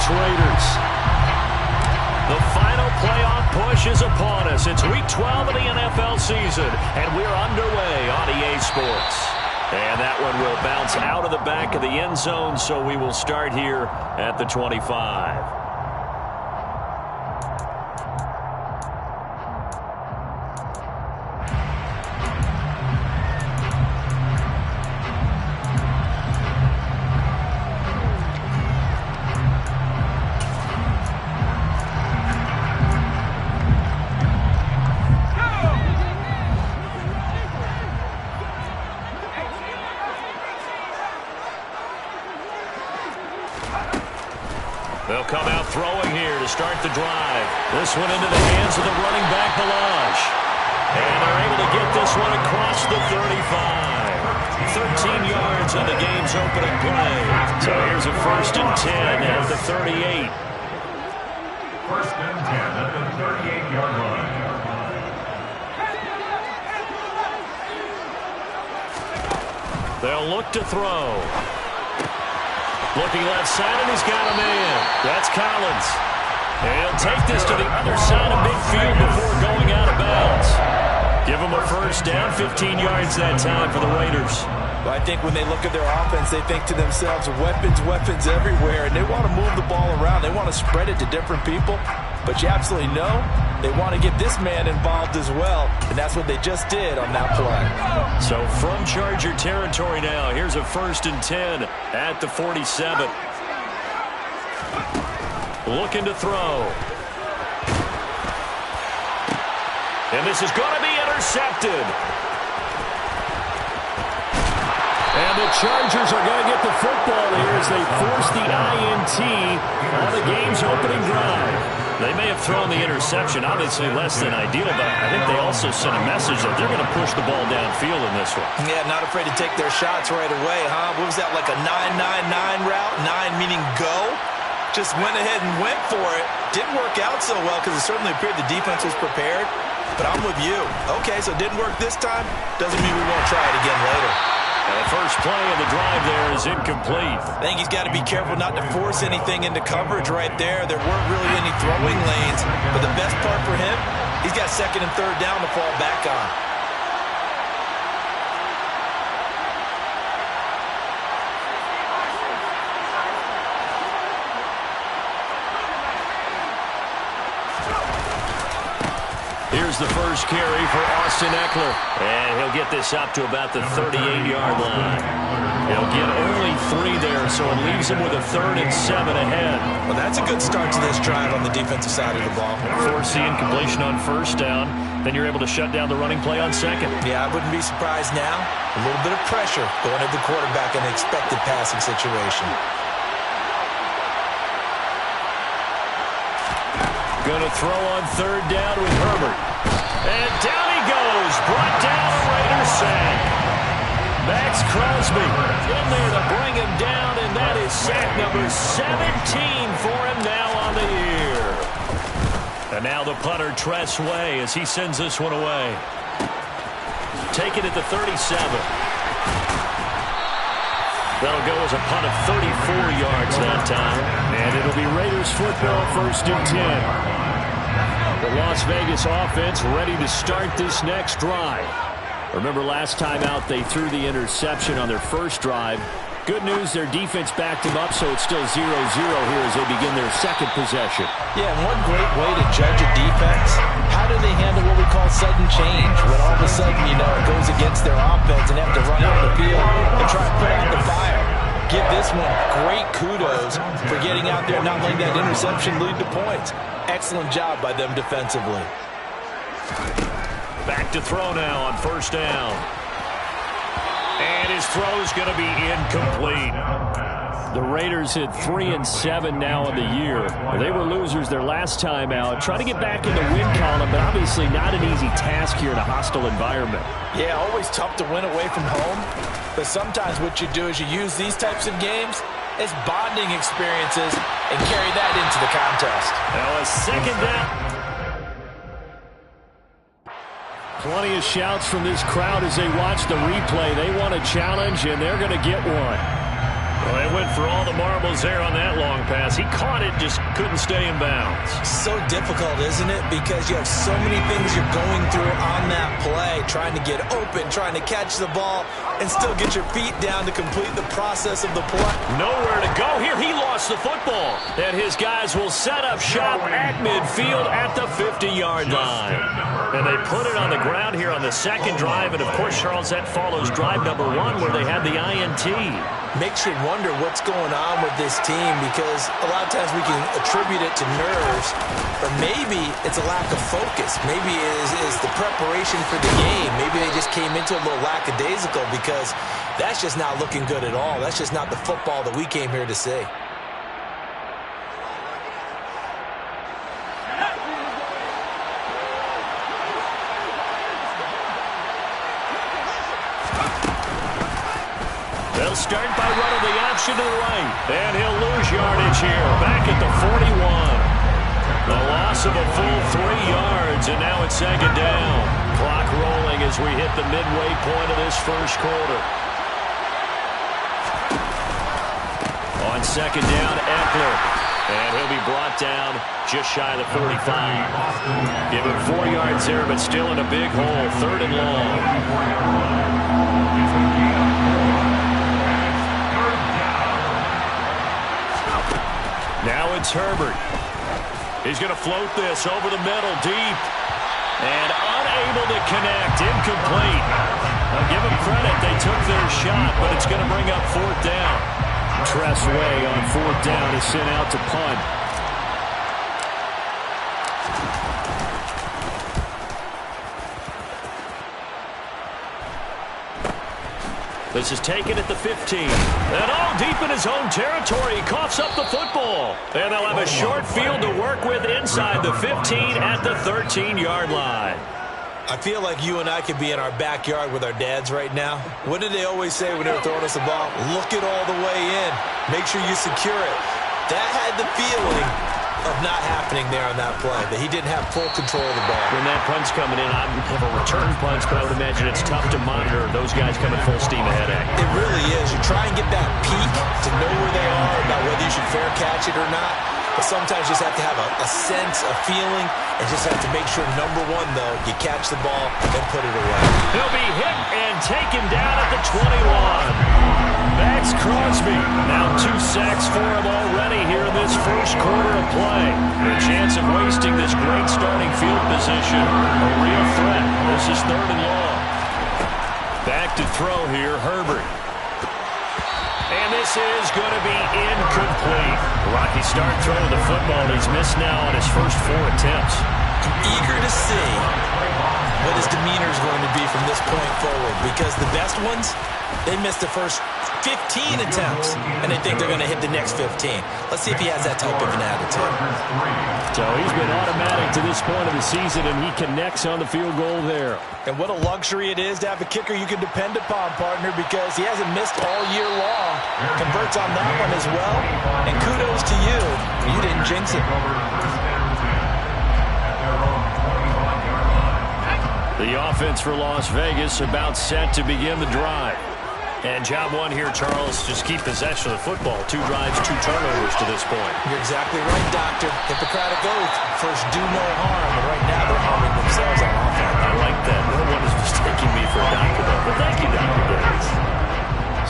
Raiders. The final playoff push is upon us. It's Week 12 of the NFL season, and we're underway on EA Sports. And that one will bounce out of the back of the end zone, so we will start here at the 25. They'll come out throwing here to start the drive. This one into the hands of the running back, Ballage. And they're able to get this one across the 35. 13 yards on the game's opening play. So here's a 1st and 10 at the 38. 1st and 10 at the 38-yard line. They'll look to throw. Looking left side, and he's got a man. That's Collins. And he'll take this to the other side of midfield before going out of bounds. Give him a 1st down, 15 yards that time for the Raiders. Well, I think when they look at their offense, they think to themselves, weapons everywhere, and they want to move the ball around. They want to spread it to different people. But you absolutely know they want to get this man involved as well, and that's what they just did on that play. So from Charger territory now, here's a 1st and 10 at the 47. Looking to throw. And this is going to be intercepted. And the Chargers are going to get the football here as they force the INT on the game's opening drive. They may have thrown the interception, obviously less than ideal, but I think they also sent a message that they're going to push the ball downfield in this one. Yeah, not afraid to take their shots right away, huh? What was that, like a 9-9-9 route? 9 meaning go? Just went ahead and went for it. Didn't work out so well because it certainly appeared the defense was prepared. But I'm with you. Okay, so it didn't work this time. Doesn't mean we won't try it again later. And the first play of the drive there is incomplete. I think he's got to be careful not to force anything into coverage right there. There weren't really any throwing lanes. But the best part for him, he's got 2nd and 3rd down to fall back on. Here's the first carry for Austin Ekeler. And he'll get this up to about the 38-yard line. He'll get only 3 there, so it leaves him with a 3rd and 7 ahead. Well, that's a good start to this drive on the defensive side of the ball. Force the incompletion on 1st down. Then you're able to shut down the running play on 2nd. Yeah, I wouldn't be surprised now. A little bit of pressure going at the quarterback in an expected passing situation. Going to throw on 3rd down with Herbert. And down he goes. Brought down a Raiders sack. Max Crosby in there to bring him down, and that is sack number 17 for him now on the year. And now the punter, Tress Way, as he sends this one away. Take it at the 37. That'll go as a punt of 34 yards that time. And it'll be Raiders football, 1st and 10. The Las Vegas offense ready to start this next drive. Remember last time out they threw the interception on their first drive. Good news, their defense backed him up, so it's still 0-0 here as they begin their 2nd possession. Yeah, and one great way to judge a defense, how do they handle what we call sudden change? When all of a sudden, you know, it goes against their offense and have to run out the field and try to put out the fire. Give this one great kudos for getting out there and not letting that interception lead to points. Excellent job by them defensively. Back to throw now on 1st down. And his throw is going to be incomplete. The Raiders hit 3-7 now in the year. They were losers their last time out. Trying to get back in the win column, but obviously not an easy task here in a hostile environment. Yeah, always tough to win away from home. But sometimes what you do is you use these types of games as bonding experiences and carry that into the contest. Now a 2nd down. Plenty of shouts from this crowd as they watch the replay. They want a challenge, and they're going to get one. Well, they went for all the marbles there on that long pass. He caught it, just couldn't stay in bounds. So difficult, isn't it? Because you have so many things you're going through on that play, trying to get open, trying to catch the ball, and still get your feet down to complete the process of the play. Nowhere to go here. He lost the football. And his guys will set up shop at midfield at the 50-yard line. And they put it on the ground here on the second drive. And, of course, Charles, that follows drive number 1 where they had the INT. Makes you wonder what's going on with this team, because a lot of times we can attribute it to nerves, or maybe it's a lack of focus. Maybe it is the preparation for the game. Maybe they just came into a little lackadaisical, because that's just not looking good at all. That's just not the football that we came here to see. They'll start by running the option to the right. And he'll lose yardage here. Back at the 41. The loss of a full 3 yards, and now it's second down. Clock rolling as we hit the midway point of this first quarter. On second down, Eckler. And he'll be brought down just shy of the 45. Give him 4 yards there, but still in a big hole. Third and long. Now it's Herbert. He's going to float this over the middle, deep. And unable to connect, incomplete. I'll give them credit, they took their shot, but it's going to bring up fourth down. Tress Way on fourth down is sent out to punt. This is taken at the 15. And all deep in his own territory. He coughs up the football. And they'll have a short field to work with inside the 15 at the 13-yard line. I feel like you and I could be in our backyard with our dads right now. What did they always say when they were throwing us the ball? Look it all the way in. Make sure you secure it. That had the feeling of not happening there on that play, that he didn't have full control of the ball. When that punt's coming in, I have a return punch, but I would imagine it's tough to monitor those guys coming full steam ahead at. It really is. You try and get that peek to know where they are, about whether you should fair catch it or not. But sometimes you just have to have a sense, a feeling, and just have to make sure, number one, though, you catch the ball and put it away. He'll be hit and taken down at the 21. Max Crosby, now 2 sacks for him already here in this first quarter of play. The chance of wasting this great starting field position, a real threat. This is third and long. Back to throw here, Herbert. And this is going to be incomplete. Rocky start throwing the football. He's missed now on his first 4 attempts. I'm eager to see what his demeanor is going to be from this point forward, because the best ones, they missed the first 15 attempts, and they think they're going to hit the next 15. Let's see if he has that type of an attitude. So he's been automatic to this point of the season, and he connects on the field goal there. And what a luxury it is to have a kicker you can depend upon, partner, because he hasn't missed all year long. Converts on that one as well. And kudos to you. You didn't jinx it. The offense for Las Vegas about set to begin the drive. And job one here, Charles, just keep possession of the football. 2 drives, 2 turnovers to this point. You're exactly right, Doctor. Hippocratic oath. First, do no harm. And right now, they're harming themselves on offense. I like that. No one is mistaking me for a doctor, though. But thank you, Dr. Davis.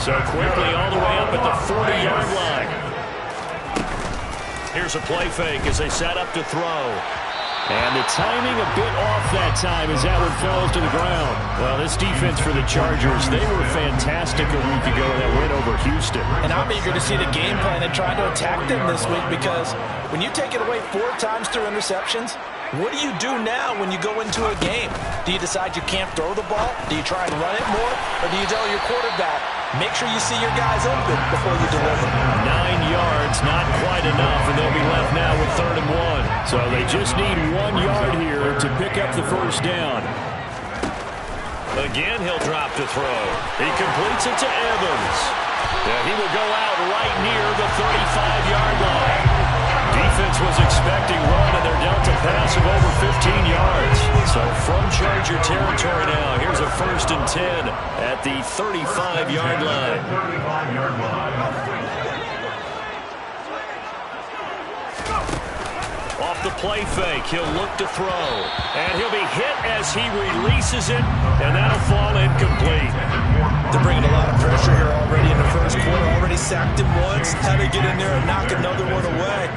So quickly all the way up at the 40-yard line. Here's a play fake as they set up to throw. And the timing a bit off that time as that one falls to the ground. Well, this defense for the Chargers, they were fantastic a week ago in that win over Houston. And I'm eager to see the game plan and try to attack them this week, because when you take it away 4 times through interceptions, what do you do now when you go into a game? Do you decide you can't throw the ball? Do you try and run it more? Or do you tell your quarterback, make sure you see your guys open before you deliver? 9 yards, not quite enough, and they'll be left now with 3rd and 1. So they just need 1 yard here to pick up the first down. Again, he'll drop to throw. He completes it to Evans. Yeah, he will go out right near the 35-yard line. Defense was expecting run, and they're down to pass of over 15 yards. So from Charger territory now, here's a with 1st and 10 at the 35-yard line. 35-yard line. Off the play fake, he'll look to throw. And he'll be hit as he releases it, and that'll fall incomplete. They're bringing a lot of pressure here already in the first quarter. Already sacked him once. How to get in there and knock another one away.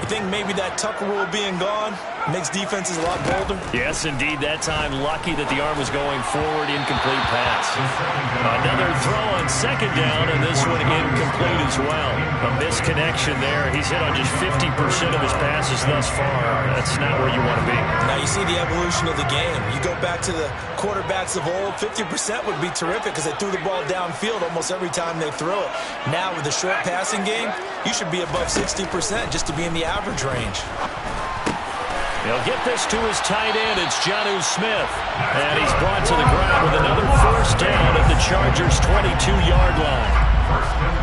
You think maybe that Tucker rule being gone makes defenses a lot bolder? Yes, indeed. That time, lucky that the arm was going forward. Incomplete pass. Another throw on 2nd down, and this one incomplete as well. A misconnection there. He's hit on just 50% of his passes thus far. That's not where you want to be. Now you see the evolution of the game. You go back to the quarterbacks of old, 50% would be terrific because they threw the ball downfield almost every time they throw it. Now with the short passing game, you should be above 60% just to be in the average range. He'll get this to his tight end. It's Jonnu Smith. And he's brought to the ground with another 1st down at the Chargers' 22-yard line.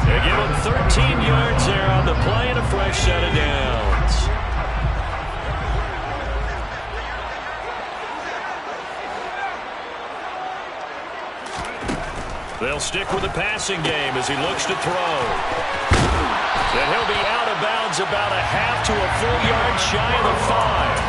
They give him 13 yards there on the play and a fresh set of downs. They'll stick with the passing game as he looks to throw. And he'll be out of bounds about a half to a full yard shy of the 5.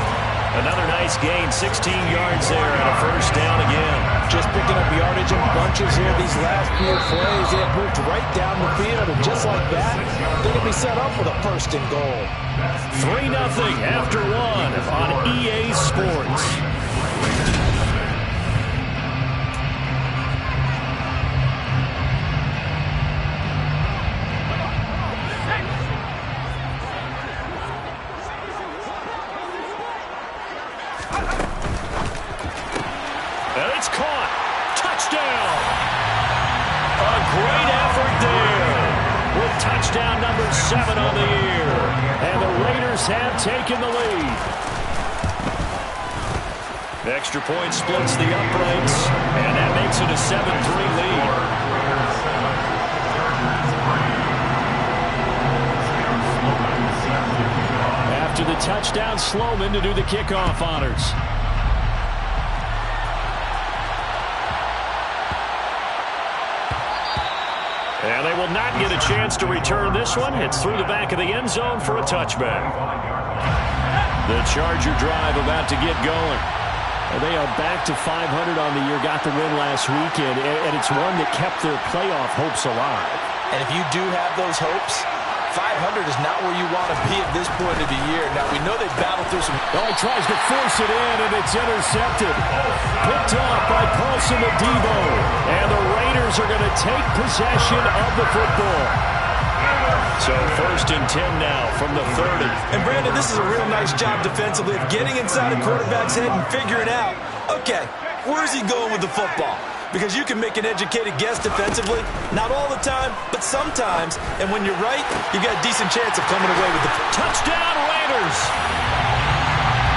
Another nice gain, 16 yards there and a 1st down again. Just picking up yardage in bunches here these last few plays. They have moved right down the field, and just like that, they can be set up with a 1st and goal. 3-0 after 1 on EA Sports. And it's caught. Touchdown. A great effort there. With touchdown number 7 on the year. And the Raiders have taken the lead. The extra point splits the uprights. And that makes it a 7-3 lead. After the touchdown, Sloman to do the kickoff honors. And they will not get a chance to return this one. It's through the back of the end zone for a touchback. The Charger drive about to get going. Well, they are back to 500 on the year, got the win last weekend, and it's one that kept their playoff hopes alive. And if you do have those hopes, 500 is not where you want to be at this point of the year. Now, we know they battled through some... Oh, he tries to force it in, and it's intercepted. Picked off by Paulson Adebo. And the Raiders are going to take possession of the football. So 1st and 10 now from the 30. And, Brandon, this is a real nice job defensively of getting inside a quarterback's head and figuring out, okay, where's he going with the football? Because you can make an educated guess defensively. Not all the time, but sometimes. And when you're right, you've got a decent chance of coming away with the touchdown Raiders.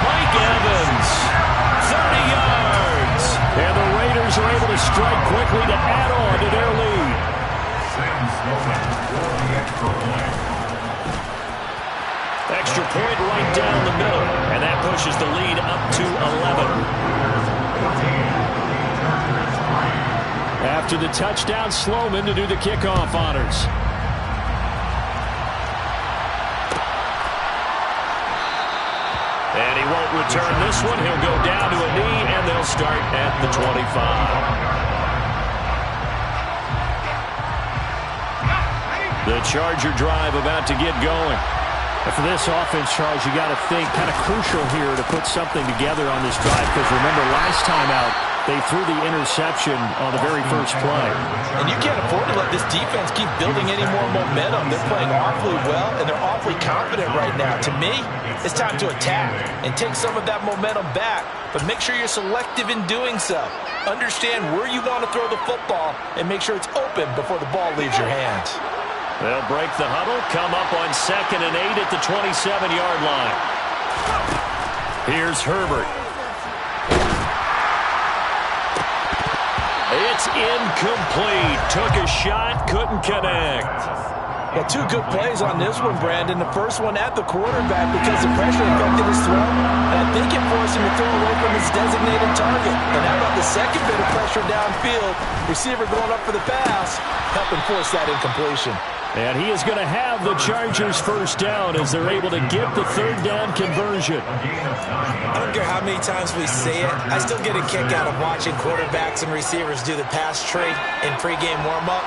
Mike Evans, 30 yards. And the Raiders are able to strike quickly to add on to their lead. Extra point right down the middle. And that pushes the lead up to 11. After the touchdown, Sloman to do the kickoff honors. And he won't return this one. He'll go down to a knee, and they'll start at the 25. The Charger drive about to get going. And for this offense, Charles, you got to think kind of crucial here to put something together on this drive, because remember last time out, they threw the interception on the very first play. And you can't afford to let this defense keep building any more momentum. They're playing awfully well, and they're awfully confident right now. To me, it's time to attack and take some of that momentum back, but make sure you're selective in doing so. Understand where you want to throw the football and make sure it's open before the ball leaves your hands. They'll break the huddle, come up on 2nd and 8 at the 27-yard line. Here's Herbert. It's incomplete. Took a shot, couldn't connect. Yeah, 2 good plays on this one, Brandon. The first one at the quarterback because the pressure affected his throw. And I think it forced him to throw away from his designated target. And how about the the second bit of pressure downfield. Receiver going up for the pass, helping force that incompletion. And he is going to have the Chargers first down as they're able to get the third down conversion. I don't care how many times we say it. I still get a kick out of watching quarterbacks and receivers do the pass trade in pregame warm-up.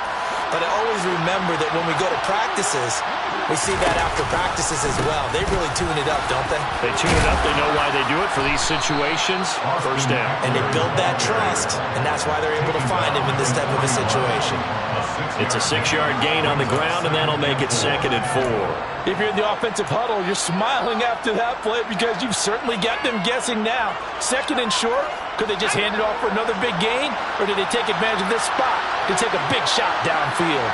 But I always remember that when we go to practices, we see that after practices as well. They really tune it up, don't they? They tune it up. They know why they do it for these situations. First down. And they build that trust, and that's why they're able to find him in this type of a situation. It's a 6-yard gain on the ground, and that'll make it 2nd and 4. If you're in the offensive huddle, you're smiling after that play because you've certainly got them guessing now. 2nd and short, could they just hand it off for another big gain, or did they take advantage of this spot to take a big shot downfield?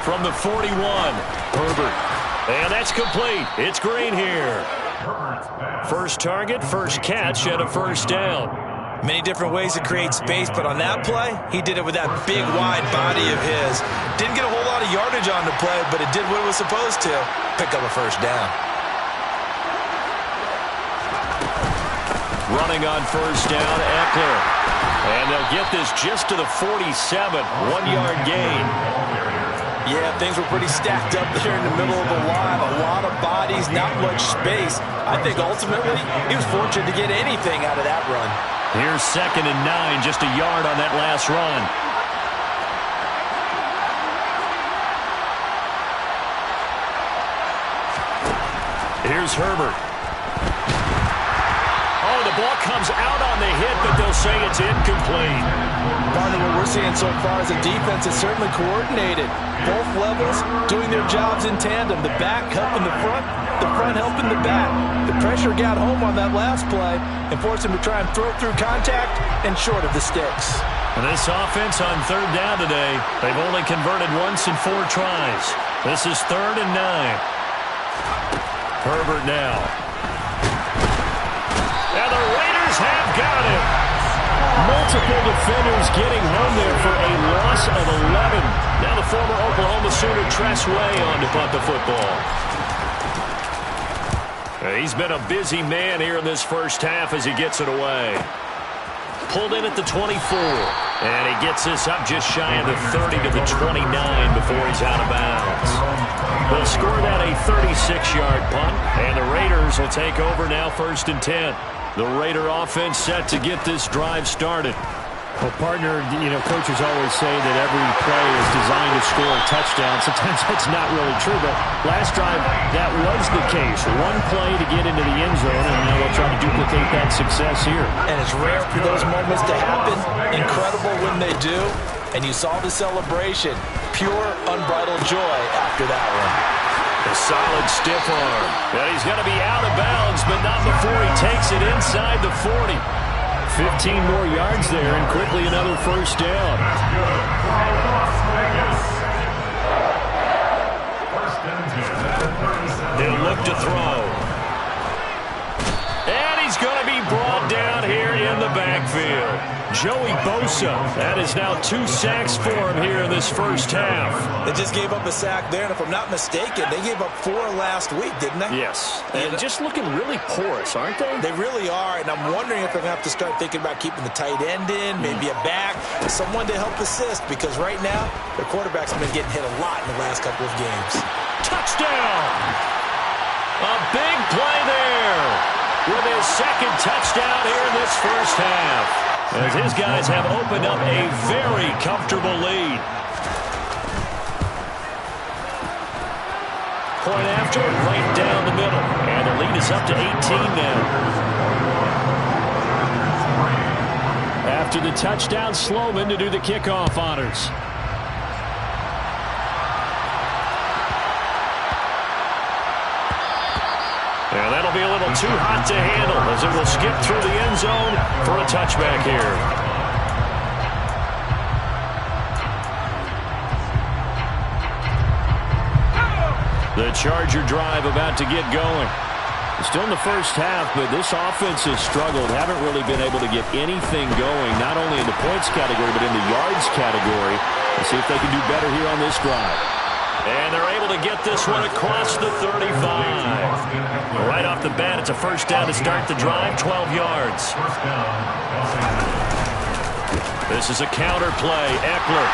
From the 41, Herbert. And that's complete. It's Green here. First target, first catch, and a first down. Many different ways to create space, but on that play, he did it with that big, wide body of his. Didn't get a whole lot of yardage on the play, but it did what it was supposed to. Pick up a first down. Running on first down, Eckler. And they'll get this just to the 47, 1-yard gain. Yeah, things were pretty stacked up there in the middle of the line. A lot of bodies, not much space. I think ultimately he was fortunate to get anything out of that run. Here's 2nd and 9, just a yard on that last run. Here's Herbert. Oh, the ball comes out on the hit, but they'll say it's incomplete. Partner, what we're seeing so far is the defense is certainly coordinated. Both levels doing their jobs in tandem. The back helping the front helping the back. The pressure got home on that last play and forced him to try and throw through contact and short of the sticks. And this offense on third down today, they've only converted once in 4 tries. This is 3rd and 9. Herbert now. And the Raiders have got him. Multiple defenders getting home there for a loss of 11. Now the former Oklahoma Sooner Tress Way on to punt the football. He's been a busy man here in this first half as he gets it away. Pulled in at the 24. And he gets this up just shy of the 30 to the 29 before he's out of bounds. They'll score that a 36-yard punt. And the Raiders will take over now 1st and 10. The Raider offense set to get this drive started. Well, partner, coaches always say that every play is designed to score a touchdown. Sometimes that's not really true, but last drive, that was the case. One play to get into the end zone, and now they'll try to duplicate that success here. And it's rare for those moments to happen. Incredible when they do. And you saw the celebration. Pure, unbridled joy after that one. A solid stiff arm. And he's going to be out of bounds, but not before he takes it inside the 40. 15 more yards there, and quickly another first down. He'll look to throw. And he's going to be brought down here in the backfield. Joey Bosa. That is now 2 sacks for him here in this first half. They just gave up a sack there, and if I'm not mistaken, they gave up 4 last week, didn't they? Yes. And just looking really porous, aren't they? They really are, and I'm wondering if they're going to have to start thinking about keeping the tight end in, maybe a back, someone to help assist, because right now, their quarterback's been getting hit a lot in the last couple of games. Touchdown! A big play there with his 2nd touchdown here in this first half. As his guys have opened up a very comfortable lead. Point after, right down the middle. And the lead is up to 18 now. After the touchdown, Sloman to do the kickoff honors. And that'll be a little too hot to handle as it will skip through the end zone for a touchback here. The Charger drive about to get going. Still in the first half, but this offense has struggled. Haven't really been able to get anything going, not only in the points category, but in the yards category. Let's see if they can do better here on this drive. And they're able to get this one across the 35. Right off the bat, it's a first down to start the drive, 12 yards. This is a counter play, Eckler.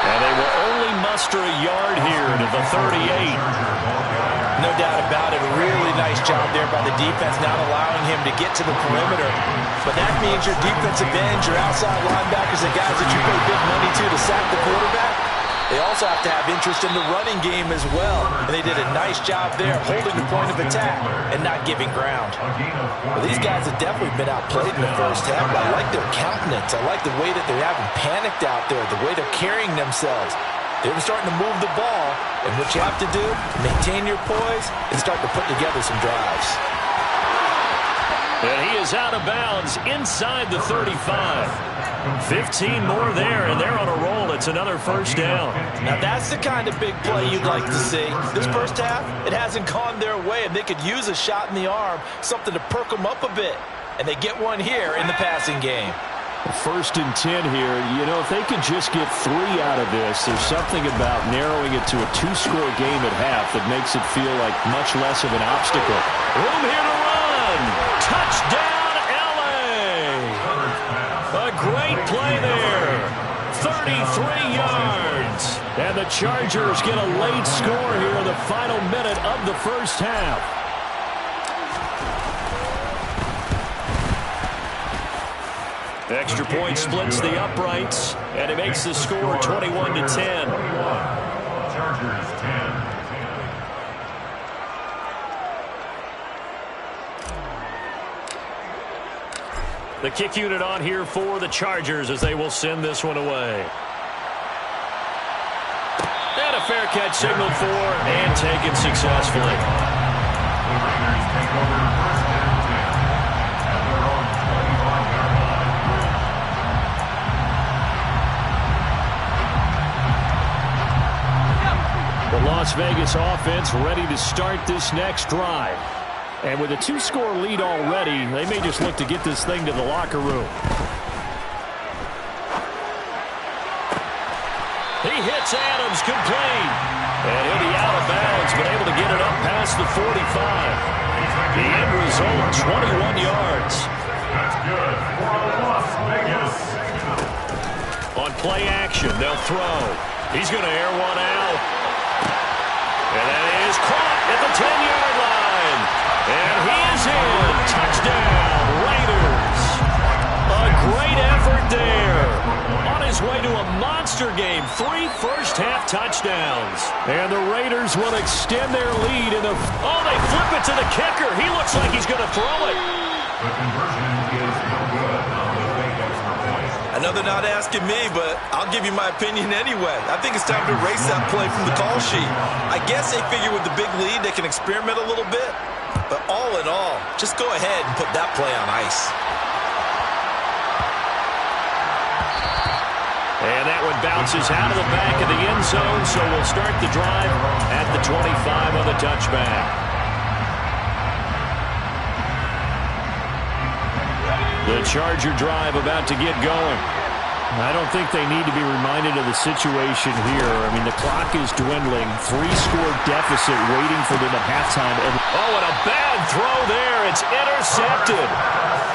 And they will only muster a yard here to the 38. No doubt about it. A really nice job there by the defense, not allowing him to get to the perimeter. But that means your defensive ends, your outside linebackers, the guys that you pay big money to sack the quarterback, they also have to have interest in the running game as well. And they did a nice job there holding the point of attack and not giving ground. Well, these guys have definitely been outplayed in the first half. But I like their countenance. I like the way that they're having panicked out there, the way they're carrying themselves. They're starting to move the ball, and what you have to do, maintain your poise and start to put together some drives. And he is out of bounds inside the 35. 15 more there, and they're on a roll. It's another first down. Now, that's the kind of big play you'd like to see. This first half, it hasn't gone their way, and they could use a shot in the arm, something to perk them up a bit. And they get one here in the passing game. First and 10 here. You know, if they could just get 3 out of this, there's something about narrowing it to a 2-score game at half that makes it feel like much less of an obstacle. Room here to run. Touchdown, L.A. A great play there. 33 yards. And the Chargers get a late score here in the final minute of the first half. Extra point splits the uprights, and it makes the score 21-10. Chargers 10. The kick unit on here for the Chargers as they will send this one away. And a fair catch signaled for and taken successfully. The Raiders take over first and 10 at their own 25-yard line. The Las Vegas offense ready to start this next drive. And with a 2-score lead already, they may just look to get this thing to the locker room. He hits Adams complete. And he'll be out of bounds, but able to get it up past the 45. The end result, 21 yards. That's good for Las Vegas. On play action, they'll throw. He's going to air one out. And that is caught at the 10-yard line. And he is in. Touchdown, Raiders. A great effort there. On his way to a monster game. 3 first-half touchdowns. And the Raiders will extend their lead in the... Oh, they flip it to the kicker. He looks like he's going to throw it. The conversion is no good on the fake extra point. I know they're not asking me, but I'll give you my opinion anyway. I think it's time to erase that play from the call sheet. I guess they figure with the big lead they can experiment a little bit. But all in all, just go ahead and put that play on ice. And that one bounces out of the back of the end zone, so we'll start the drive at the 25 on the touchback. The Charger drive about to get going. I don't think they need to be reminded of the situation here. I mean, the clock is dwindling. 3-score deficit waiting for them at halftime. Oh, and a bad throw there. It's intercepted.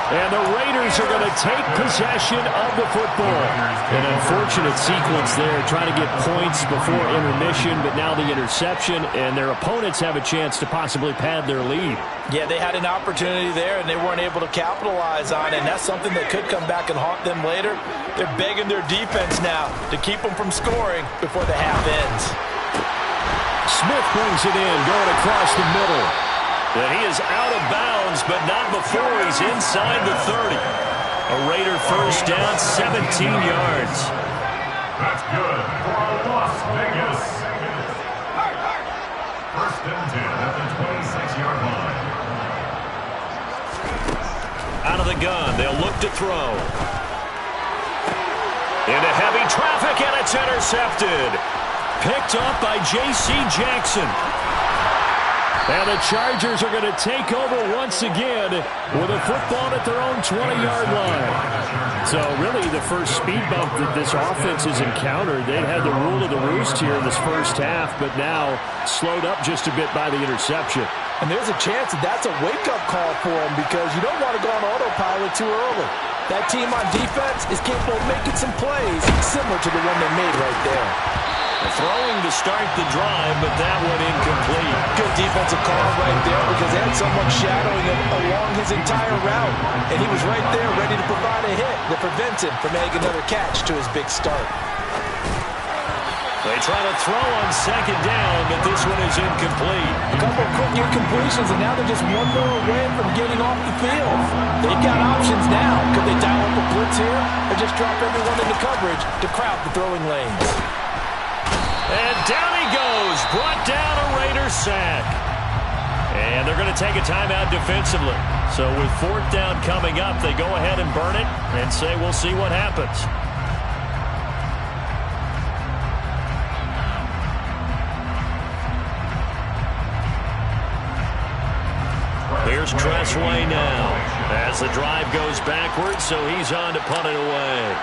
And the Raiders are going to take possession of the football. An unfortunate sequence there, trying to get points before intermission, but now the interception, and their opponents have a chance to possibly pad their lead. Yeah, they had an opportunity there, and they weren't able to capitalize on it, and that's something that could come back and haunt them later. They're begging their defense now to keep them from scoring before the half ends. Smith brings it in, going across the middle. And he is out of bounds, but not before he's inside the 30. A Raider first down, 17 yards. That's good for Las Vegas. First and 10 at the 26-yard line. Out of the gun, they'll look to throw. Into heavy traffic, and it's intercepted. Picked up by J.C. Jackson. And the Chargers are going to take over once again with a football at their own 20-yard line. So really the first speed bump that this offense has encountered, they had the rule of the roost here in this first half, but now slowed up just a bit by the interception. And there's a chance that that's a wake-up call for them because you don't want to go on autopilot too early. That team on defense is capable of making some plays similar to the one they made right there. Throwing to start the drive, but that one incomplete. Good defensive call right there because they had someone shadowing him along his entire route. And he was right there ready to provide a hit that prevents him from making another catch to his big start. They try to throw on second down, but this one is incomplete. A couple of quick incompletions, and now they're just one more away from getting off the field. They've got options now. Could they dial up a blitz here or just drop everyone into coverage to crowd the throwing lanes? And down he goes, brought down a Raider sack. And they're going to take a timeout defensively. So with fourth down coming up, they go ahead and burn it and say we'll see what happens. Here's Tressway now as the drive goes backwards, so he's on to punt it away.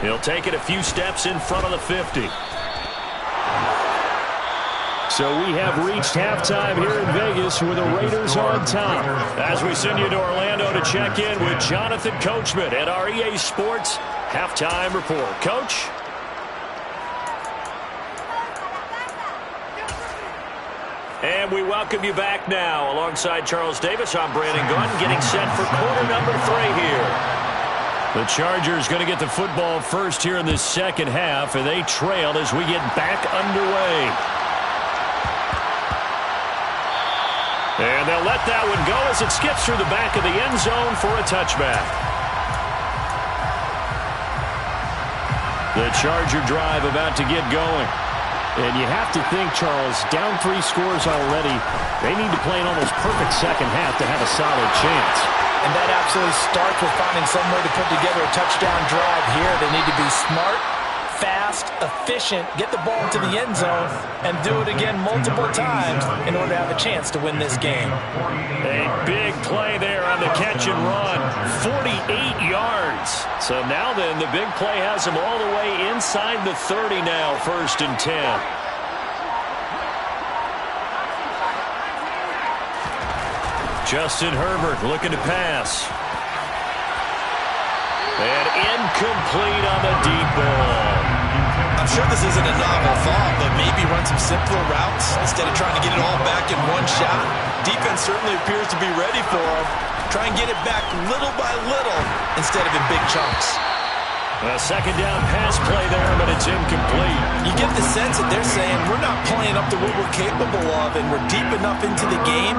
He'll take it a few steps in front of the 50. So we have reached halftime here in Vegas with the Raiders on top. As we send you to Orlando to check in with Jonathan Coachman at our EA Sports Halftime Report. Coach? And we welcome you back now. Alongside Charles Davis, I'm Brandon Gaudin, getting set for quarter number 3 here. The Chargers going to get the football first here in this second half, and they trail as we get back underway. And they'll let that one go as it skips through the back of the end zone for a touchback. The Charger drive about to get going. And you have to think, Charles, down 3 scores already, they need to play an almost perfect second half to have a solid chance. And that absolutely starts with finding some way to put together a touchdown drive here. They need to be smart, fast, efficient, get the ball into the end zone, and do it again multiple times in order to have a chance to win this game. A big play there on the catch and run. 48 yards. So now then, the big play has them all the way inside the 30 now, 1st and 10. Justin Herbert looking to pass. And incomplete on the deep ball. I'm sure this isn't a novel thought, but maybe run some simpler routes instead of trying to get it all back in one shot. Defense certainly appears to be ready for him. Try and get it back little by little instead of in big chunks. A second down pass play there, but it's incomplete. You get the sense that they're saying we're not playing up to what we're capable of, and we're deep enough into the game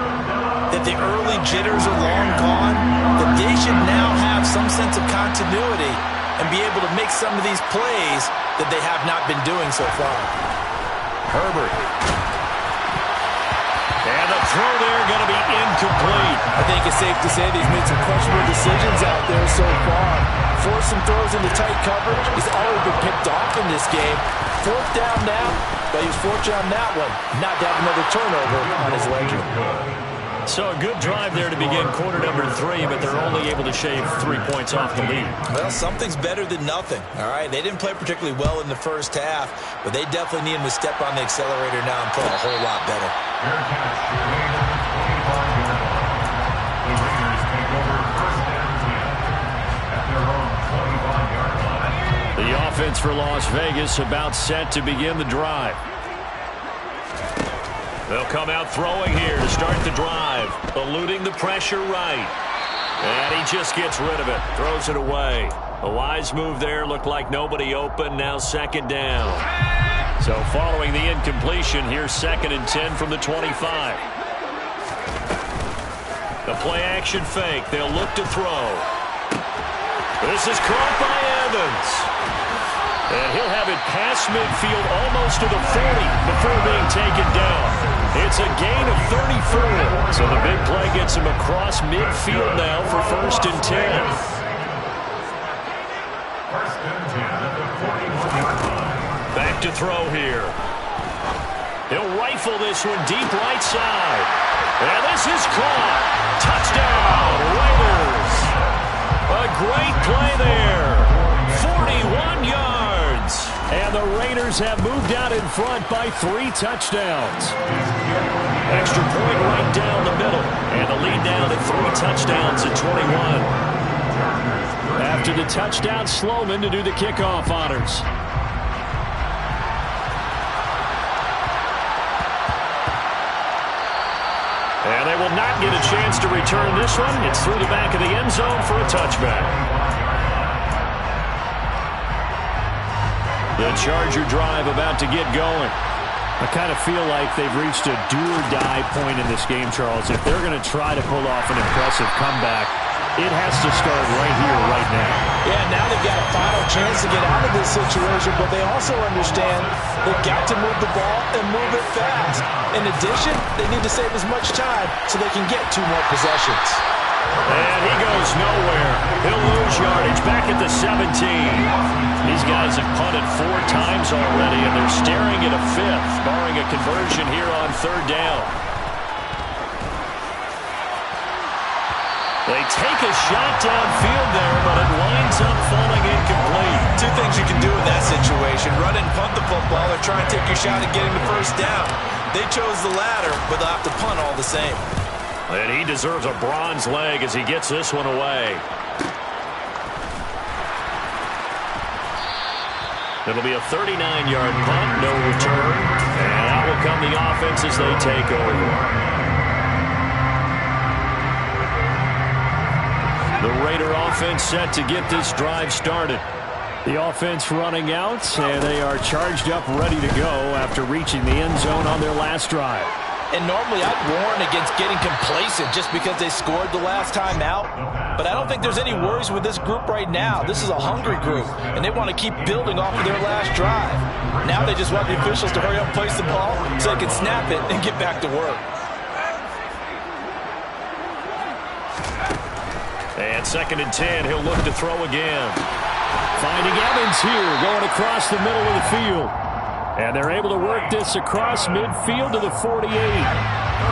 that the early jitters are long gone, that they should now have some sense of continuity and be able to make some of these plays that they have not been doing so far. Herbert. And the throw there going to be incomplete. I think it's safe to say they've made some questionable decisions out there so far. Forced some throws into tight coverage. He's already been picked off in this game. 4th down now, but he was fortunate on that one not to have another turnover on his ledger. So a good drive there to begin quarter number 3, but they're only able to shave 3 points off the lead. Well, something's better than nothing, all right? They didn't play particularly well in the first half, but they definitely need him to step on the accelerator now and play a whole lot better. Fair catch, made on the 25-yard line. The Raiders take over 1st and 10 at their own 25-yard line. The offense for Las Vegas about set to begin the drive. They'll come out throwing here to start the drive, eluding the pressure right. And he just gets rid of it, throws it away. A wise move there, looked like nobody open, now 2nd down. So following the incompletion, here's 2nd and 10 from the 25. The play action fake, they'll look to throw. This is caught by Evans. And he'll have it past midfield almost to the 40 before being taken down. It's a gain of 34. So the big play gets him across midfield now for 1st and 10. 1st and 10 at the 40. Back to throw here. He'll rifle this one deep right side. And this is caught. Touchdown, Raiders. A great play there. 41 yards. And the Raiders have moved out in front by 3 touchdowns. Extra point right down the middle. And the lead down at 3 touchdowns at 21. After the touchdown, Sloman to do the kickoff honors. And they will not get a chance to return this one. It's through the back of the end zone for a touchback. The Charger drive about to get going. I kind of feel like they've reached a do-or-die point in this game, Charles. If they're going to try to pull off an impressive comeback, it has to start right here, right now. Yeah, now they've got a final chance to get out of this situation, but they also understand they've got to move the ball and move it fast. In addition, they need to save as much time so they can get 2 more possessions. And he goes nowhere. He'll lose yardage back at the 17. These guys have punted 4 times already, and they're staring at a 5th, barring a conversion here on 3rd down. They take a shot downfield there, but it winds up falling incomplete. 2 things you can do in that situation: run and punt the football, or try and take your shot at getting the 1st down. They chose the latter, but they'll have to punt all the same. And he deserves a bronze leg as he gets this one away. It'll be a 39-yard punt, no return. And out will come the offense as they take over. The Raider offense set to get this drive started. The offense running out, and they are charged up, ready to go after reaching the end zone on their last drive. And normally I'd warn against getting complacent just because they scored the last time out. But I don't think there's any worries with this group right now. This is a hungry group, and they want to keep building off of their last drive. Now they just want the officials to hurry up and place the ball so they can snap it and get back to work. And 2nd and 10, he'll look to throw again. Finding Evans here, going across the middle of the field. And they're able to work this across midfield to the 48.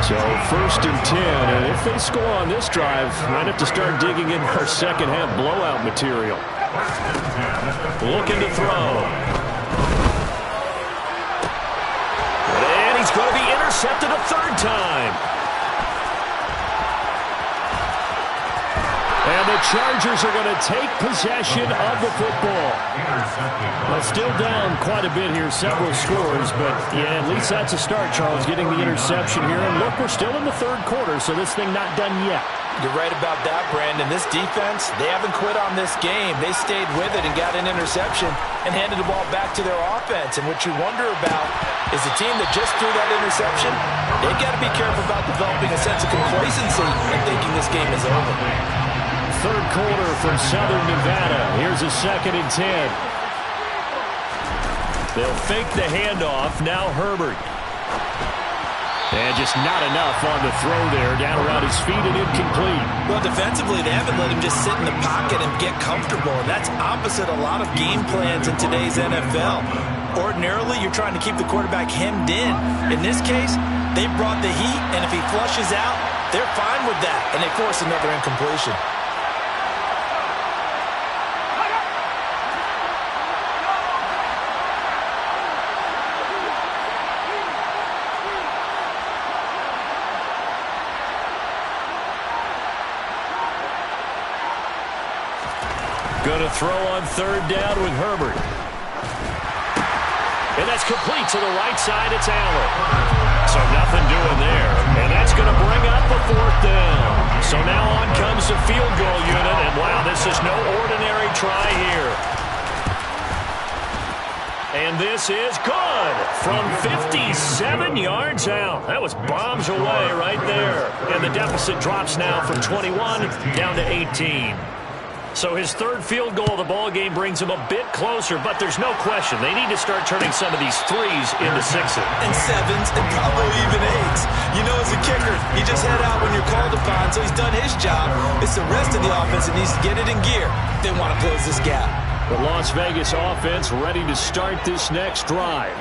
So 1st and 10, and if they score on this drive, might have to start digging in our second-half blowout material. Looking to throw. And he's going to be intercepted a 3rd time. And the Chargers are going to take possession of the football. Well, still down quite a bit here, several scores, but yeah, at least that's a start, Charles, getting the interception here. And look, we're still in the 3rd quarter, so this thing not done yet. You're right about that, Brandon. This defense, they haven't quit on this game. They stayed with it and got an interception and handed the ball back to their offense. And what you wonder about is the team that just threw that interception, they've got to be careful about developing a sense of complacency and thinking this game is over. 3rd quarter from Southern Nevada. Here's a 2nd and 10. They'll fake the handoff. Now Herbert. And just not enough on the throw there. Down around his feet and incomplete. Well, defensively, they haven't let him just sit in the pocket and get comfortable. And that's opposite a lot of game plans in today's NFL. Ordinarily, you're trying to keep the quarterback hemmed in. In this case, they brought the heat, and if he flushes out, they're fine with that. And they force another incompletion. Going to throw on 3rd down with Herbert. And that's complete to the right side. It's Allen. So nothing doing there. And that's going to bring up a 4th down. So now on comes the field goal unit. And wow, this is no ordinary try here. And this is good from 57 yards out. That was bombs away right there. And the deficit drops now from 21 down to 18. So his 3rd field goal of the ball game brings him a bit closer, but there's no question they need to start turning some of these 3s into 6s. And 7s and probably even 8s. You know, as a kicker, you just head out when you're called upon, so he's done his job. It's the rest of the offense that needs to get it in gear if they want to close this gap. The Las Vegas offense ready to start this next drive.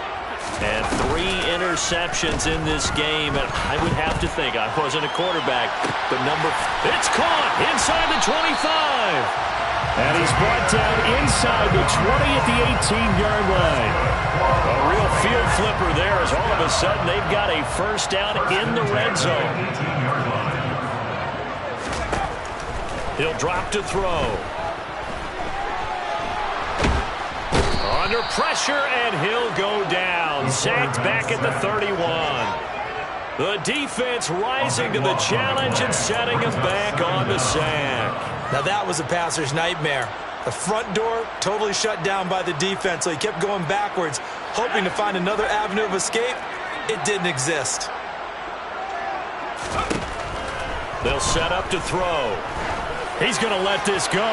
And 3 interceptions in this game, and I would have to think, I wasn't a quarterback, but it's caught inside the 25. And he's brought down inside the 20 at the 18-yard line. A real field flipper there as all of a sudden they've got a first down in the red zone. He'll drop to throw. Under pressure, and he'll go down. Sacked back at the 31. The defense rising to the challenge and setting him back on the sack. Now that was a passer's nightmare. The front door totally shut down by the defense, so he kept going backwards, hoping to find another avenue of escape. It didn't exist. They'll set up to throw. He's going to let this go.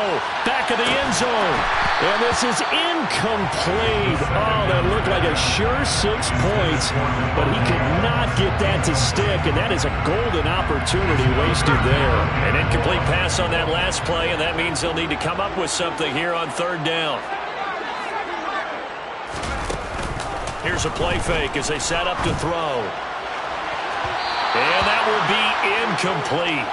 Back of the end zone. And this is incomplete. Oh, that looked like a sure 6 points. But he could not get that to stick. And that is a golden opportunity wasted there. An incomplete pass on that last play, and that means they'll need to come up with something here on 3rd down. Here's a play fake as they set up to throw. And that will be incomplete.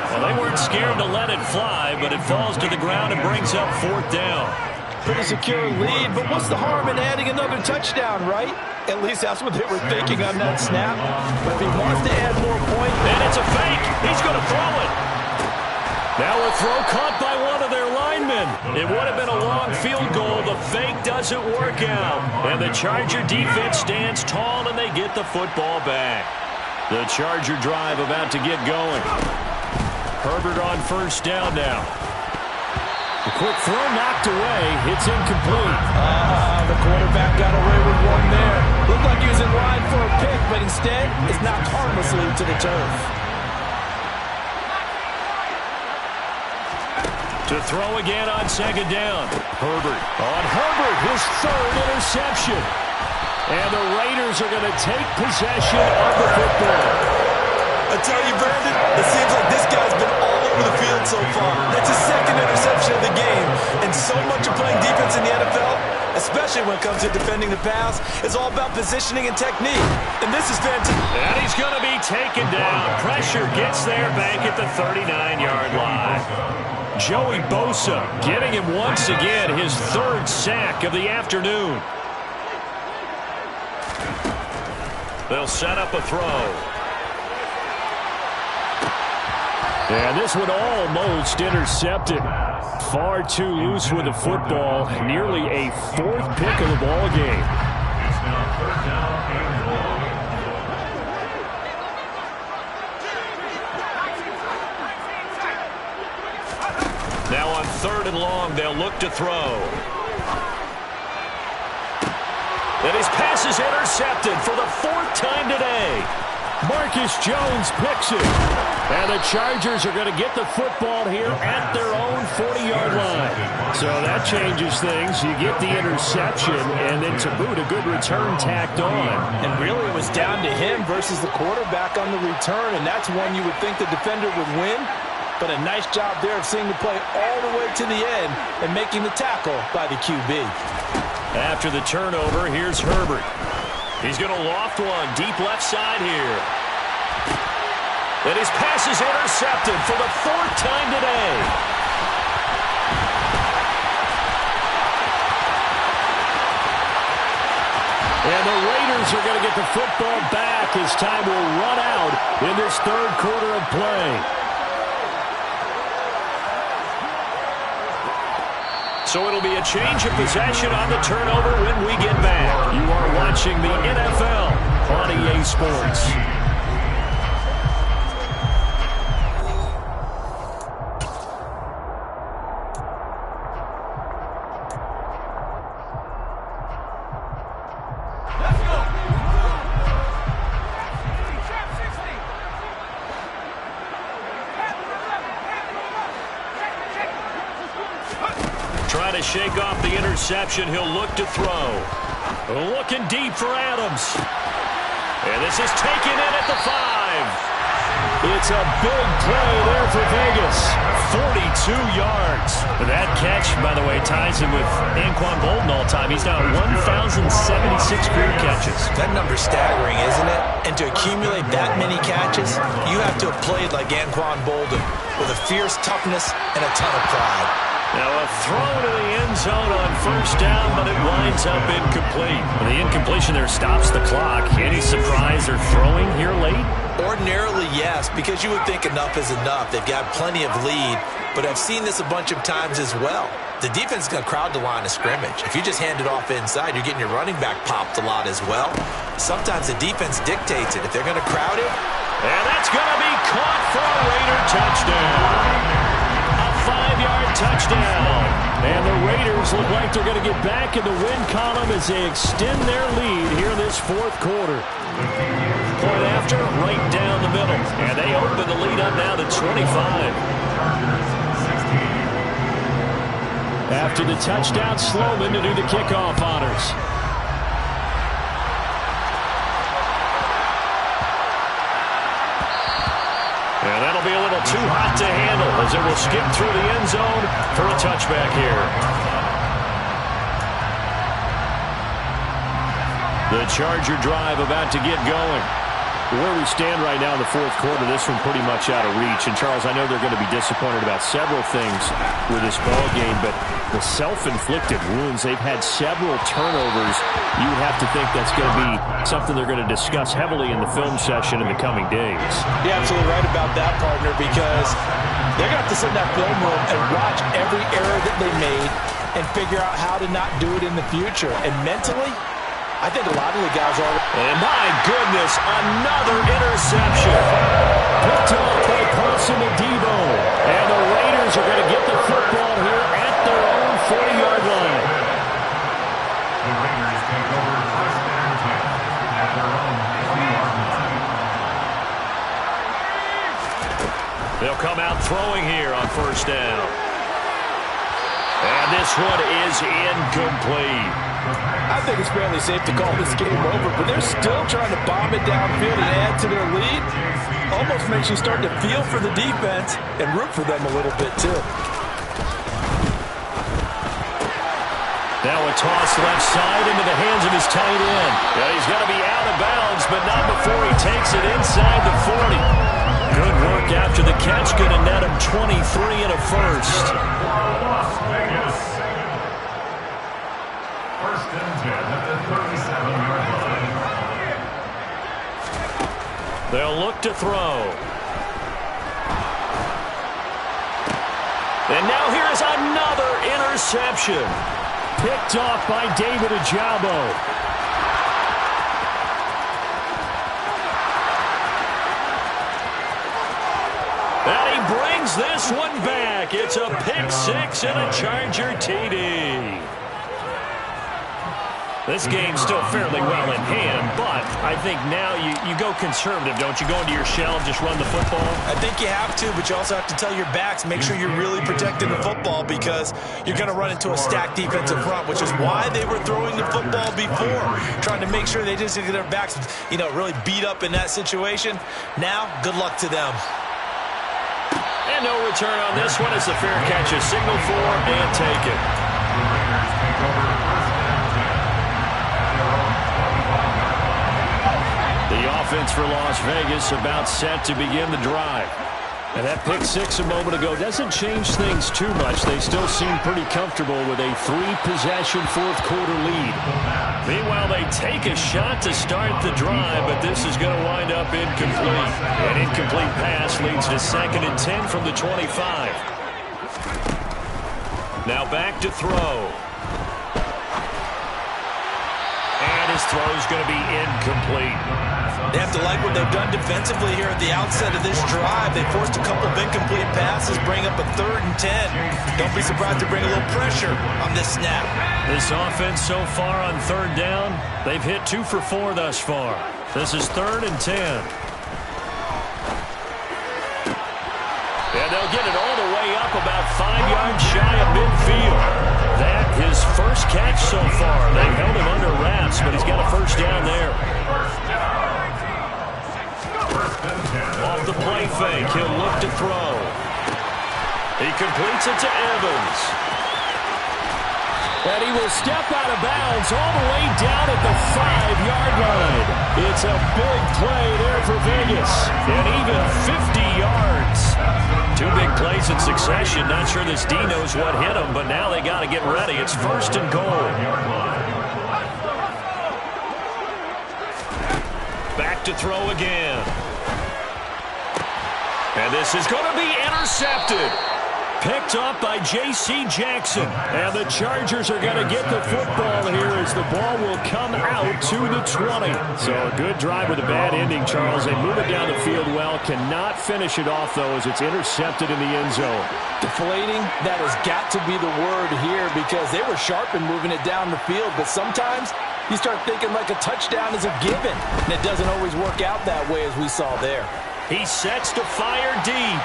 Well, they weren't scared to let it fly, but it falls to the ground and brings up 4th down. Pretty secure lead, but what's the harm in adding another touchdown, right? At least that's what they were thinking on that snap. But if he wants to add more points... And it's a fake. He's going to throw it. Now a throw caught by one of their linemen. It would have been a long field goal. The fake doesn't work out. And the Charger defense stands tall, and they get the football back. The Charger drive about to get going. Herbert on 1st down now. The quick throw knocked away. It's incomplete. The quarterback got away with one there. Looked like he was in line for a pick, but instead it's knocked harmlessly to the turf. To throw again on 2nd down. Herbert. On Herbert, his 3rd interception. And the Raiders are going to take possession of the football. I tell you, Brandon, it seems like this guy's been all over the field so far. That's his 2nd interception of the game. And so much of playing defense in the NFL, especially when it comes to defending the pass, is all about positioning and technique. And this is fantastic. And he's going to be taken down. Pressure gets there back at the 39-yard line. Joey Bosa getting him once again his 3rd sack of the afternoon. They'll set up a throw. And this one almost intercepted. Far too loose with the football. Nearly a 4th pick of the ball game. It's now 3rd down and long. Now on 3rd and long, they'll look to throw. And his pass is intercepted for the 4th time today. Marcus Jones picks it. And the Chargers are going to get the football here at their own 40-yard line. So that changes things. You get the interception, and then to boot, a good return tacked on. And really it was down to him versus the quarterback on the return, and that's one you would think the defender would win. But a nice job there of seeing the play all the way to the end and making the tackle by the QB. After the turnover, here's Herbert. He's going to loft one deep left side here. And his pass is intercepted for the 4th time today. And the Raiders are going to get the football back as time will run out in this 3rd quarter of play. So it'll be a change of possession on the turnover when we get back. You are watching the NFL on EA Sports. Trying to shake off the interception. He'll look to throw. Looking deep for Adams. And this is taken in at the 5. It's a big play there for Vegas. 42 yards. That catch, by the way, ties him with Anquan Boldin all time. He's now 1,076 career catches. That number's staggering, isn't it? And to accumulate that many catches, you have to have played like Anquan Boldin with a fierce toughness and a ton of pride. Now a throw to the end zone on first down, but it winds up incomplete. The incompletion there stops the clock. Any surprise they're throwing here late? Ordinarily, yes, because you would think enough is enough. They've got plenty of lead, but I've seen this a bunch of times as well. The defense is going to crowd the line of scrimmage. If you just hand it off inside, you're getting your running back popped a lot as well. Sometimes the defense dictates it. If they're going to crowd it. And that's going to be caught for a Raider touchdown. 5-yard touchdown. And the Raiders look like they're going to get back in the win column as they extend their lead here in this fourth quarter. Point after, right down the middle. And they open the lead up now to 25. After the touchdown, Sloman to do the kickoff honors. And that'll be a little too hot to handle as it will skip through the end zone for a touchback here. The Charger drive about to get going. Where we stand right now in the fourth quarter, this one pretty much out of reach. And, Charles, I know they're going to be disappointed about several things with this ball game, but the self-inflicted wounds, they've had several turnovers. You would have to think that's going to be something they're going to discuss heavily in the film session in the coming days. You're absolutely right about that, partner, because they're going to have to sit in that film room and watch every error that they made and figure out how to not do it in the future. And mentally, I think a lot of the guys are. And my goodness, another interception. Picked off by Paulson Adebo. And the Raiders are going to get the football here at their own 40-yard line. The Raiders take over first and 10 at their own 40-yard line. They'll come out throwing here on first down. And this one is incomplete. I think it's fairly safe to call this game over, but they're still trying to bomb it downfield and add to their lead. Almost makes you start to feel for the defense and root for them a little bit, too. Now a toss left side into the hands of his tight end. Yeah, he's going to be out of bounds, but not before he takes it inside the 40. Good work after the catch. Going to net him 23 and a first. Las Vegas. First and 10 at the 37-yard line. They'll look to throw. And now here's another interception. Picked off by David Ojabo. And he brings this one back. It's a pick six and a Charger TD. This game's still fairly well in hand, but I think now you go conservative, don't you? Go into your shell and just run the football? I think you have to, but you also have to tell your backs, make sure you're really protecting the football because you're going to run into a stacked defensive front, which is why they were throwing the football before, trying to make sure they just get their backs, really beat up in that situation. Now, good luck to them. And no return on this one as the fair catch is signaled for and taken. The Raiders take over first and 10 at their own 25-yard line. The offense for Las Vegas about set to begin the drive. And that pick six a moment ago doesn't change things too much. They still seem pretty comfortable with a three-possession fourth-quarter lead. Meanwhile, they take a shot to start the drive, but this is going to wind up incomplete. An incomplete pass leads to 2nd and 10 from the 25. Now back to throw. And his throw is going to be incomplete. They have to like what they've done defensively here at the outset of this drive. They forced a couple of incomplete passes, bring up a 3rd and 10. Don't be surprised to bring a little pressure on this snap. This offense so far on 3rd down, they've hit 2 for 4 thus far. This is 3rd and 10. And they'll get it all the way up about 5 yards shy of midfield. That his first catch so far. They held him under wraps, but he's got a first down there. Off the play fake. He'll look to throw. He completes it to Evans. And he will step out of bounds all the way down at the 5-yard line. It's a big play there for Vegas. And even 50 yards. 2 big plays in succession. Not sure this D knows what hit him, but now they got to get ready. It's 1st and goal. Back to throw again. And this is going to be intercepted. Picked up by J.C. Jackson. And the Chargers are going to get the football here as the ball will come out to the 20. So a good drive with a bad ending, Charles. They move it down the field well. Cannot finish it off, though, as it's intercepted in the end zone. Deflating, that has got to be the word here because they were sharp in moving it down the field. But sometimes you start thinking like a touchdown is a given. And it doesn't always work out that way as we saw there. He sets to fire deep.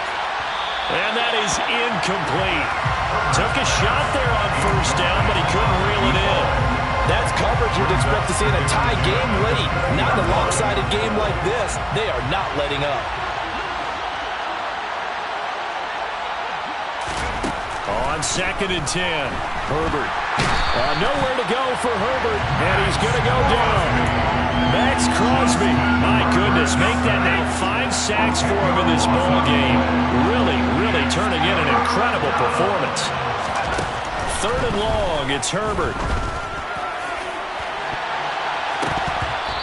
And that is incomplete. Took a shot there on 1st down, but he couldn't reel it in. That's coverage you'd expect to see in a tie game late. Not in a lopsided game like this. They are not letting up. On 2nd and 10, Herbert. Nowhere to go for Herbert, and he's going to go down. Max Crosby, my goodness, make that now 5 sacks for him in this ball game. Really turning in an incredible performance. 3rd and long, it's Herbert.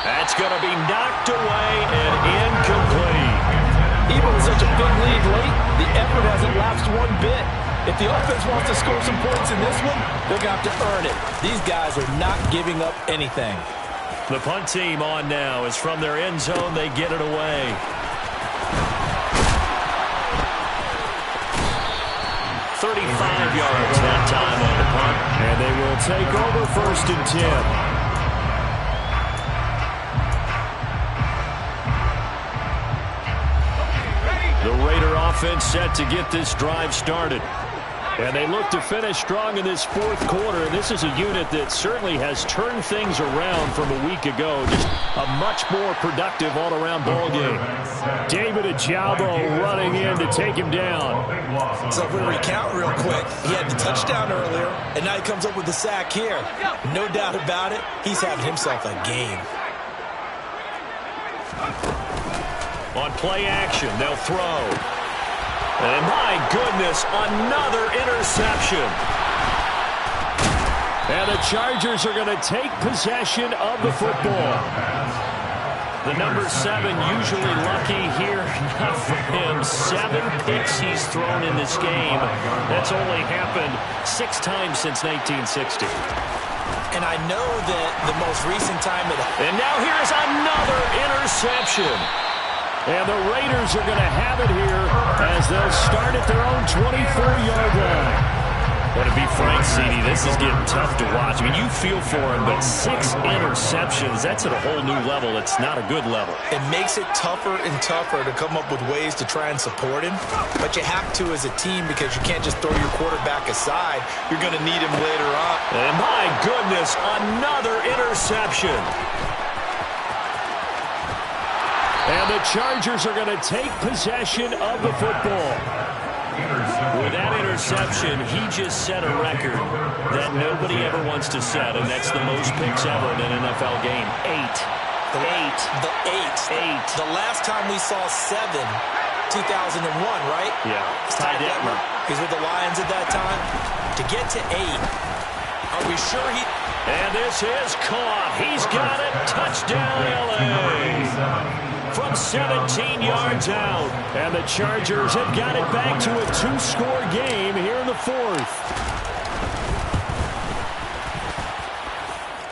That's going to be knocked away and incomplete. Even with such a big lead late, the effort hasn't lapsed one bit. If the offense wants to score some points in this one, they're going to have to earn it. These guys are not giving up anything. The punt team on now is from their end zone. They get it away. .35 yards that time on the punt. And they will take over 1st and 10. The Raider offense set to get this drive started. And they look to finish strong in this 4th quarter. This is a unit that certainly has turned things around from a week ago. Just a much more productive all-around ball game. David Ojabo running in to take him down. So if we recount real quick, he had the touchdown earlier, and now he comes up with the sack here. No doubt about it, he's having himself a game. On play action, they'll throw. And my goodness, another interception. And the Chargers are going to take possession of the football. The number 7 usually lucky here. Not for him. 7 picks he's thrown in this game. That's only happened 6 times since 1960. And I know that the most recent time And now here's another interception. And the Raiders are going to have it here as they'll start at their own 24-yard line. But to be frank, CD, this is getting tough to watch. I mean, you feel for him, but 6 interceptions, that's at a whole new level. It's not a good level. It makes it tougher and tougher to come up with ways to try and support him. But you have to as a team because you can't just throw your quarterback aside. You're going to need him later on. And my goodness, another interception. And the Chargers are going to take possession of the football. With that interception, he just set a record that nobody ever wants to set, and that's the most picks ever in an NFL game. 8. The last time we saw 7, 2001, right? Yeah. Ty Detmer. He's with the Lions at that time. To get to 8, are we sure he... And this is caught. He's got it. Touchdown, L.A. From 17 yards out. And the Chargers have got it back to a 2-score game here in the 4th.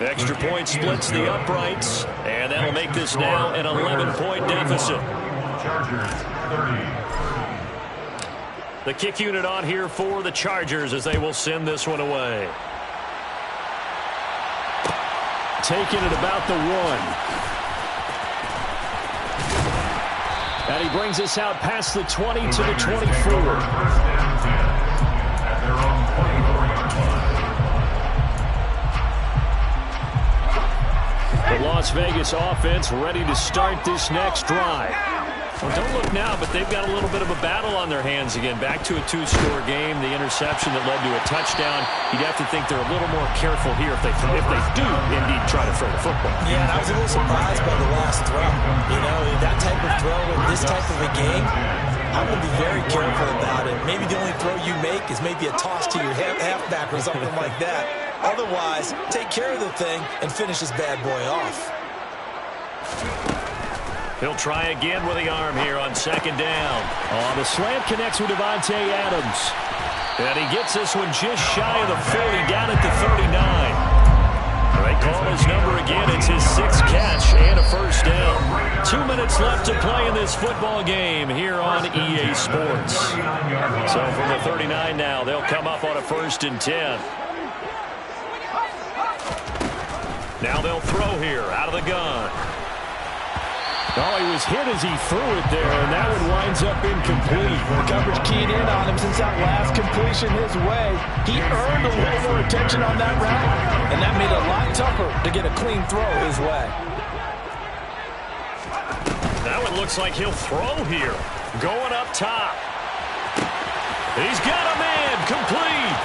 Extra point splits the uprights. And that'll make this now an 11-point deficit. Chargers 30. The kick unit on here for the Chargers as they will send this one away. Taking it about the 1. And he brings us out past the 20 to the 24. The Las Vegas offense ready to start this next drive. Well, don't look now, but they've got a little bit of a battle on their hands again. Back to a 2-score game. The interception that led to a touchdown. You'd have to think they're a little more careful here if they do indeed try to throw the football. Yeah, and I was a little surprised by the last throw. You know, that type of throw in this type of a game, I'm going to be very careful about it. Maybe the only throw you make is maybe a toss to your halfback or something like that. Otherwise, take care of the thing and finish this bad boy off. He'll try again with the arm here on second down. Oh, the slant connects with Davante Adams. And he gets this one just shy of the 40, down at the 39. They call his number again. It's his 6th catch and a first down. 2 minutes left to play in this football game here on EA Sports. So from the 39 now, they'll come up on a 1st and 10. Now they'll throw here out of the gun. Oh, he was hit as he threw it there, and that one winds up incomplete. The coverage keyed in on him since that last completion his way. He earned a little more attention on that route, and that made it a lot tougher to get a clean throw his way. That one looks like he'll throw here. Going up top. He's got a man, complete.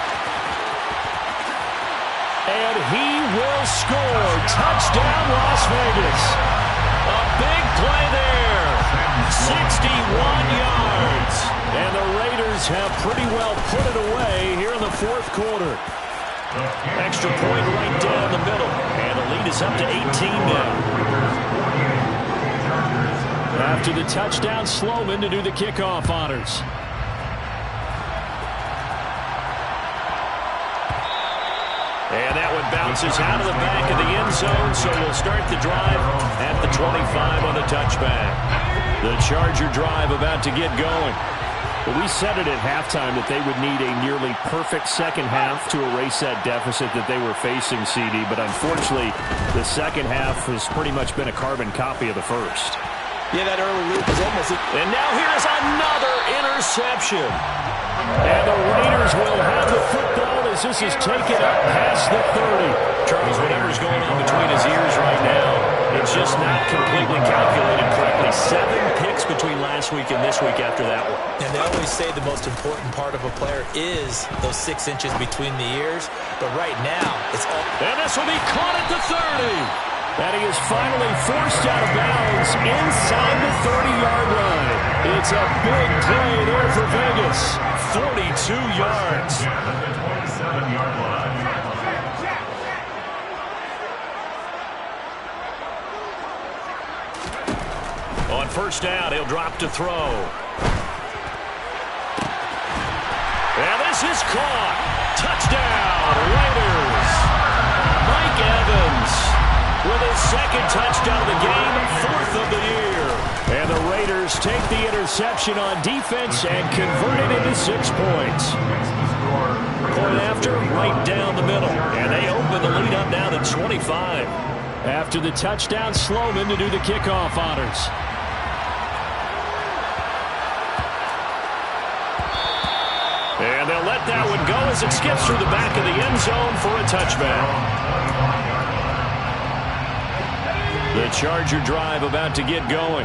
And he will score. Touchdown, Las Vegas. A big play there. 61 yards. And the Raiders have pretty well put it away here in the 4th quarter. Extra point right down the middle. And the lead is up to 18 now. After the touchdown, Sloman to do the kickoff honors. And that one bounces out of the back of the end zone, so we'll start the drive at the 25 on the touchback. The Charger drive about to get going. Well, we said it at halftime that they would need a nearly perfect second half to erase that deficit that they were facing, CD, but unfortunately, the second half has pretty much been a carbon copy of the first. Yeah, that early lead was almost... And now here's another interception. And the Raiders will have the football as this is taken up past the 30. Charles, whatever's going on between his ears right now, it's just not completely calculated correctly. 7 picks between last week and this week after that one. And they always say the most important part of a player is those 6 inches between the ears. But right now, it's all... And this will be caught at the 30. And he is finally forced out of bounds inside the 30-yard line. It's a big play there for Vegas. 42 yards. 27-yard line. On first down, he'll drop to throw. And this is caught. Touchdown, Raiders. Mike Evans with his 2nd touchdown of the game, 4th of the year. And the Raiders take the interception on defense and convert it into 6 points. Point after, right down the middle. And they open the lead up now to 25. After the touchdown, Sloman to do the kickoff honors. And they'll let that one go as it skips through the back of the end zone for a touchback. The Charger drive about to get going.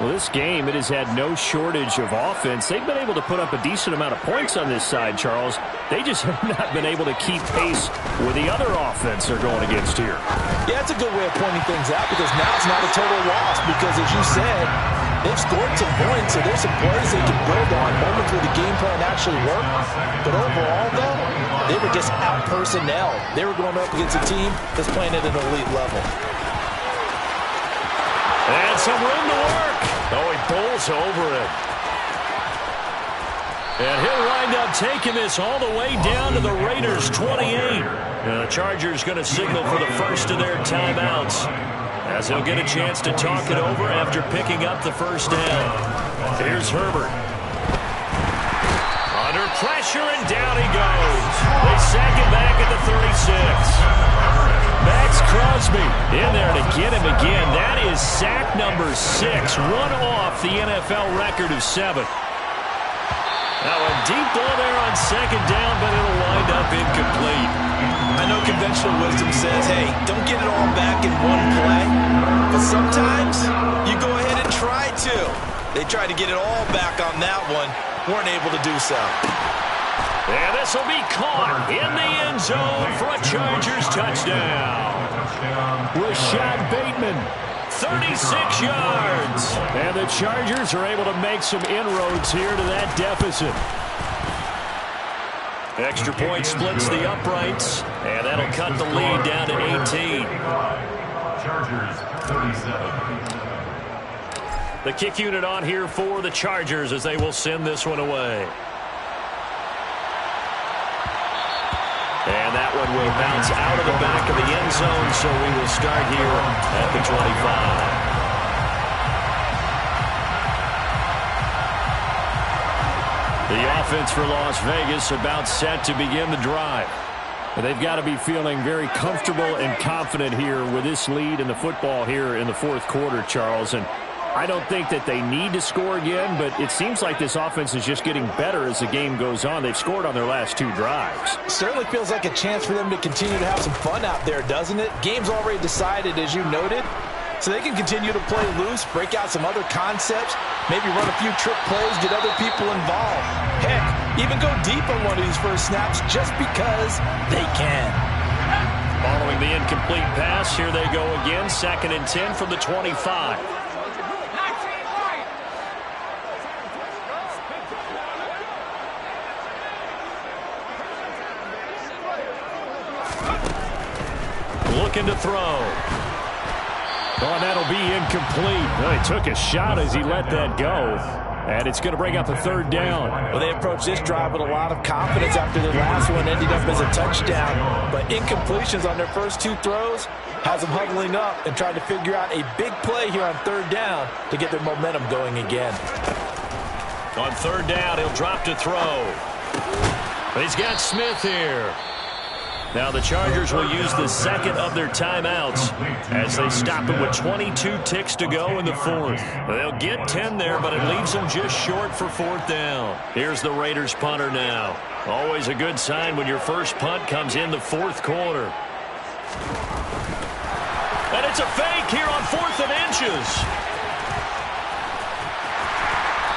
Well, this game, it has had no shortage of offense. They've been able to put up a decent amount of points on this side, Charles. They just have not been able to keep pace with the other offense they're going against here. Yeah, that's a good way of pointing things out because now it's not a total loss because, as you said, they've scored some points, so there's some plays they can build on, moments where the game plan actually worked. But overall, though, they were just out personnel. They were going up against a team that's playing at an elite level. And some room to work. Oh, he bowls over it. And he'll wind up taking this all the way down to the Raiders' 28. And the Chargers going to signal for the first of their timeouts, as he'll get a chance to talk it over after picking up the first down. Here's Herbert. Under pressure, and down he goes. They sack it back at the 36. Max Crosby in there to get him again. That is sack number 6, one off the NFL record of 7. Now a deep ball there on second down, but it'll wind up incomplete. I know conventional wisdom says, hey, don't get it all back in one play. But sometimes you go ahead and try to. They tried to get it all back on that one. Weren't able to do so. And this will be caught in the end zone for a Chargers touchdown. Rashad Bateman, 36 yards. And the Chargers are able to make some inroads here to that deficit. Extra point splits the uprights, and that'll cut the lead down to 18. Chargers 37. The kick unit on here for the Chargers as they will send this one away. And that one will bounce out of the back of the end zone, so we will start here at the 25. The offense for Las Vegas about set to begin the drive. They've got to be feeling very comfortable and confident here with this lead in the football here in the fourth quarter, Charles. And I don't think that they need to score again, but it seems like this offense is just getting better as the game goes on. They've scored on their last 2 drives. Certainly feels like a chance for them to continue to have some fun out there, doesn't it? Game's already decided, as you noted, so they can continue to play loose, break out some other concepts, maybe run a few trick plays, get other people involved. Heck, even go deep on one of these first snaps just because they can. Following the incomplete pass, here they go again, 2nd and 10 from the 25. Looking to throw. Oh, and that'll be incomplete. Well, he took a shot as he let that go. And it's going to bring up a 3rd down. Well, they approached this drive with a lot of confidence after their last one ended up as a touchdown. But incompletions on their first 2 throws has them huddling up and trying to figure out a big play here on 3rd down to get their momentum going again. On 3rd down, he'll drop to throw. But he's got Smith here. Now the Chargers will use the 2nd of their timeouts as they stop it with 22 ticks to go in the 4th. They'll get 10 there, but it leaves them just short for 4th down. Here's the Raiders punter now. Always a good sign when your first punt comes in the 4th quarter. And it's a fake here on 4th and inches.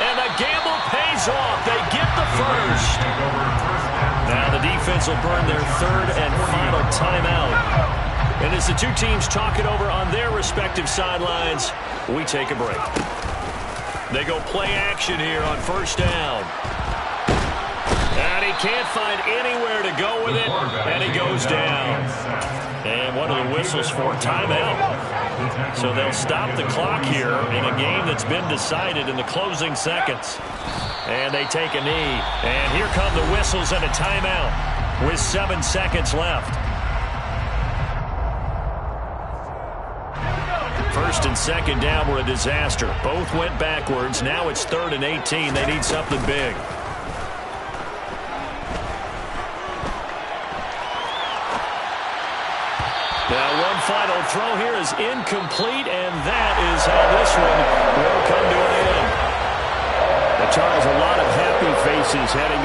And the gamble pays off. They get the first. Now the defense will burn their 3rd and final timeout. And as the 2 teams talk it over on their respective sidelines, we take a break. They go play action here on 1st down. And he can't find anywhere to go with it, and he goes down. And one of the whistles for timeout. So they'll stop the clock here in a game that's been decided in the closing seconds. And they take a knee. And here come the whistles and a timeout with 7 seconds left. 1st and 2nd down were a disaster. Both went backwards. Now it's 3rd and 18. They need something big. Now one final throw here is incomplete, and that is how this one will come to an end. Charles, a lot of happy faces heading in.